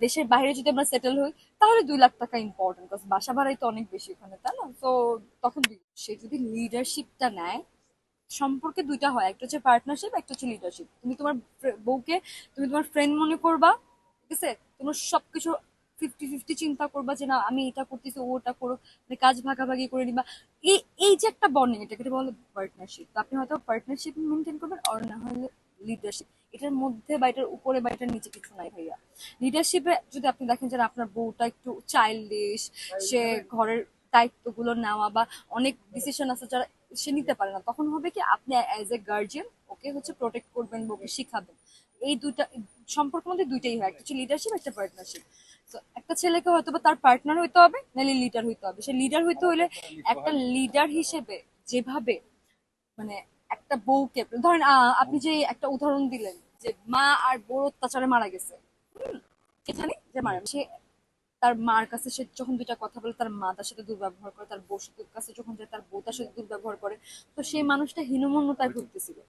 দেশের বাইরে যদি আমরা সেটেল হই তাহলে 2 লাখ টাকা ইম্পর্টেন্ট, বিকজ বাসা ভাড়াই তো অনেক বেশি ওখানে, তাই না? তো তখন সে যদি লিডারশিপটা নেয়, সম্পর্কে দুইটা হয়, একটা হচ্ছে পার্টনারশিপ, একটা হচ্ছে লিডারশিপ। তুমি তোমার বউকে তুমি তোমার ফ্রেন্ড মনে করবা, ঠিক আছে? তোমার সবকিছু 50-50 চিন্তা করবা যে না আমি এটা করতেছি, ও ওটা করুক, মানে কাজ ভাগাভাগি করে নিবা। এই এই যে একটা বন্ডিং, এটাকে বলে পার্টনারশিপ। তো আপনি হয়তো পার্টনারশিপ মেনটেন করবেন, আর না হলে লিডারশিপ। এটার মধ্যে বা এটার উপরে বা এটার নিচে কিছু নাই ভাইয়া। লিডারশিপে যদি আপনি দেখেন যে আপনার বউটা একটু চাইল্ডিশ, সে ঘরের দায়িত্বগুলো নেওয়া বা অনেক ডিসিশন আছে যারা সে নিতে পারে না, তখন হবে কি আপনি অ্যাজ এ গার্জিয়ান ওকে হচ্ছে প্রোটেক্ট করবেন, ওকে শিখাবেন। এই দুইটা সম্পর্কের মধ্যে দুইটাই হয়, একটা হচ্ছে লিডারশিপ, একটা পার্টনারশিপ। তো একটা ছেলেকে হয়তো বা তার পার্টনার হইতে হবে, নাহলে লিডার হইতে হবে। সে লিডার হইতে হলে একটা লিডার হিসেবে যেভাবে, মানে একটা বউকে ধরেন, আপনি যে একটা উদাহরণ দিলেন যে মা আর বউর অত্যাচারে মারা গেছে, এখানে যে মারা সে তার মার কাছে সে যখন দুইটা কথা বলে, তার মা তার সাথে দুর্ব্যবহার করে, তার বউর কাছে যখন যায় তার বউ তার সাথে দুর্ব্যবহার করে, তো সেই মানুষটা হীনমন্যতায় ভুগতেছিল।